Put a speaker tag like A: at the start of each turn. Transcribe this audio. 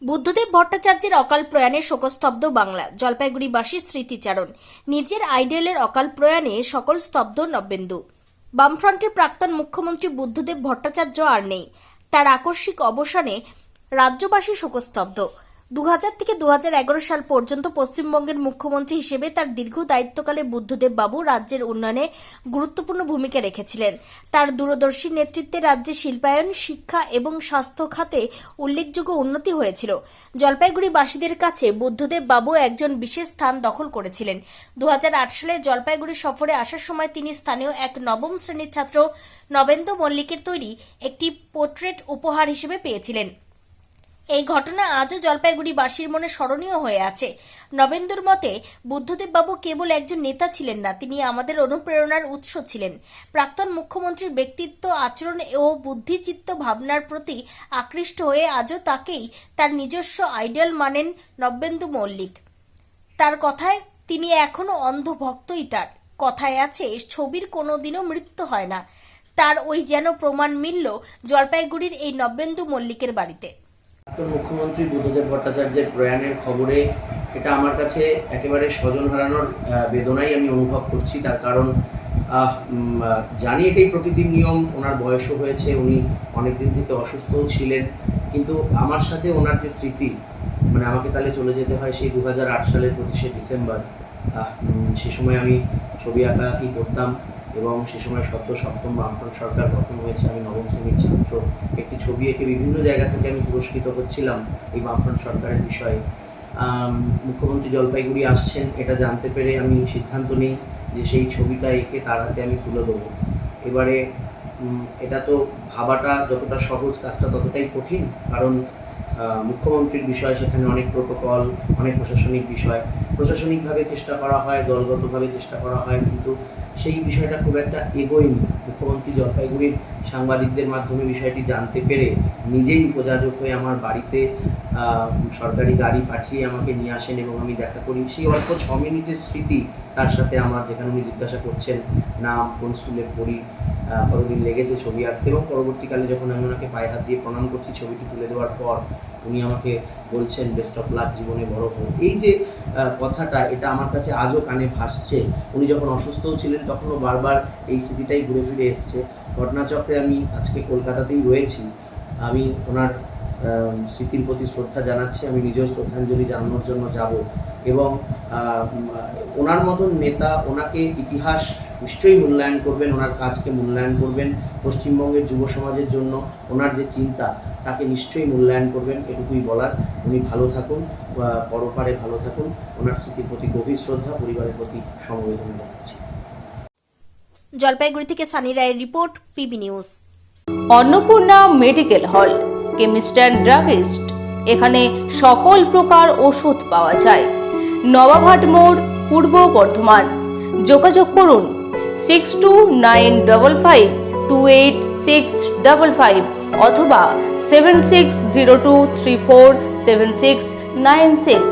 A: বুদ্ধদেব ভট্টাচার্যের অকাল প্রয়াণে শোকস্তব্ধ বাংলা। জলপাইগুড়িবাসীর স্মৃতিচারণ। নিজের আইডলের অকাল প্রয়াণে সকল স্তব্ধ নবেন্দু। বামফ্রন্টের প্রাক্তন মুখ্যমন্ত্রী বুদ্ধদেব ভট্টাচার্য আর নেই। তার আকস্মিক অবসানে রাজ্যবাসী শোকস্তব্ধ। 2000 থেকে 2011 সাল পর্যন্ত পশ্চিমবঙ্গের মুখ্যমন্ত্রী হিসেবে তার দীর্ঘ দায়িত্বকালে বুদ্ধদেব বাবু রাজ্যের উন্নয়নে গুরুত্বপূর্ণ ভূমিকা রেখেছিলেন। তার দূরদর্শী নেতৃত্বে রাজ্যে শিল্পায়ন, শিক্ষা এবং স্বাস্থ্য খাতে উল্লেখযোগ্য উন্নতি হয়েছিল। জলপাইগুড়িবাসীদের কাছে বুদ্ধদেব বাবু একজন বিশেষ স্থান দখল করেছিলেন। 2008 সালে জলপাইগুড়ি সফরে আসার সময় তিনি স্থানীয় এক নবম শ্রেণীর ছাত্র নবেন্দু মল্লিকের তৈরি একটি পোর্ট্রেট উপহার হিসেবে পেয়েছিলেন। এই ঘটনা আজও জলপাইগুড়িবাসীর মনে স্মরণীয় হয়ে আছে। নবেন্দুর মতে বুদ্ধদেব বাবু কেবল একজন নেতা ছিলেন না, তিনি আমাদের অনুপ্রেরণার উৎস ছিলেন। প্রাক্তন মুখ্যমন্ত্রীর ব্যক্তিত্ব, আচরণ ও বুদ্ধিচিত্ত ভাবনার প্রতি আকৃষ্ট হয়ে আজও তাকেই তার নিজস্ব আইডল মানেন নবেন্দু মল্লিক। তার কথায় তিনি এখনো অন্ধ ভক্তই। তার কথায় আছে, ছবির কোনোদিনও মৃত্যু হয় না। তার ওই যেন প্রমাণ মিলল জলপাইগুড়ির এই নবেন্দু মল্লিকের বাড়িতে।
B: মুখ্যমন্ত্রী বুদ্ধদেব ভট্টাচার্যের প্রয়াণের খবরে এটা আমার কাছে একেবারে স্বজন হারানোর বেদনাই আমি অনুভব করছি। তার কারণ জানি এটাই প্রকৃতির নিয়ম। ওনার বয়সও হয়েছে, উনি অনেকদিন থেকে অসুস্থও ছিলেন, কিন্তু আমার সাথে ওনার যে স্মৃতি, মানে আমাকে তাহলে চলে যেতে হয় সেই 2008 সালের 25শে ডিসেম্বর। সে সময় আমি ছবি আঁকাআঁকি করতাম এবং সে সময় সদ্য সপ্তম বামফ্রন্ট সরকার গঠন হয়েছে। আমি নবম শ্রেণীর ছাত্র। একটি ছবি এঁকে বিভিন্ন জায়গা থেকে আমি পুরস্কৃত হচ্ছিলাম এই বামফ্রন্ট সরকারের বিষয়ে। মুখ্যমন্ত্রী জলপাইগুড়ি আসছেন এটা জানতে পেরে আমি সিদ্ধান্ত নিই যে সেই ছবিটা এঁকে তার হাতে আমি তুলে দেবো। এবারে এটা তো ভাবাটা যতটা সহজ, কাজটা ততটাই কঠিন, কারণ মুখ্যমন্ত্রীর বিষয়, সেখানে অনেক প্রোটোকল, অনেক প্রশাসনিক বিষয়। প্রশাসনিকভাবে চেষ্টা করা হয়, দলগতভাবে চেষ্টা করা হয়, কিন্তু সেই বিষয়টা খুব একটা এগোয়নি। মুখ্যমন্ত্রী জলপাইগুড়ির সাংবাদিকদের মাধ্যমে বিষয়টি জানতে পেরে নিজেই উপযাজক হয়ে আমার বাড়িতে সরকারি গাড়ি পাঠিয়ে আমাকে নিয়ে আসেন এবং আমি দেখা করি। সেই অল্প 6 মিনিটের স্মৃতি তার সাথে আমার, যেখানে উনি জিজ্ঞাসা করছেন নাম, কোন স্কুলে পড়ি, কতদিন লেগেছে ছবি আঁকতে, এবং পরবর্তীকালে যখন আমি ওনাকে পায়ে হাত দিয়ে প্রণাম করছি ছবিটি তুলে দেওয়ার পর, উনি আমাকে বলছেন বেস্ট অফ লাক, জীবনে বড় হোক। এই যে কথাটা, এটা আমার কাছে আজও কানে ভাসছে। উনি যখন অসুস্থও ছিলেন তখনও বারবার এই স্মৃতিটাই ঘুরে ফিরে এসছে। ঘটনাচক্রে আমি আজকে কলকাতাতেই রয়েছি। আমি ওনার স্মৃতির প্রতি শ্রদ্ধা জানাচ্ছি। আমি নিজেও শ্রদ্ধাঞ্জলি জানানোর জন্য যাব, এবং ওনার মতন নেতা, ওনাকে ইতিহাস নিশ্চয়ই মূল্যায়ন করবেন, ওনার কাজকে মূল্যায়ন করবেন। পশ্চিমবঙ্গের যুব সমাজের জন্য ওনার যে চিন্তা, তাকে নিশ্চয়ই মূল্যায়ন করবেন, এটুকুই বলার। উনি ভালো থাকুন, পরপারে ভালো থাকুন। ওনার স্মৃতির প্রতি গভীর শ্রদ্ধা, পরিবারের প্রতি সমবেদনা জানাচ্ছি।
A: জলপাইগুড়ি থেকে সানি রায়ের report, PB news.
C: Annapurna medical hall, chemist and druggist. এখানে সকল প্রকার ওষুধ পাওয়া যায়। নবাবহাট মোড়, পূর্ব বর্ধমান। যোগাযোগ করুন 6295528655 অথবা 7602347696।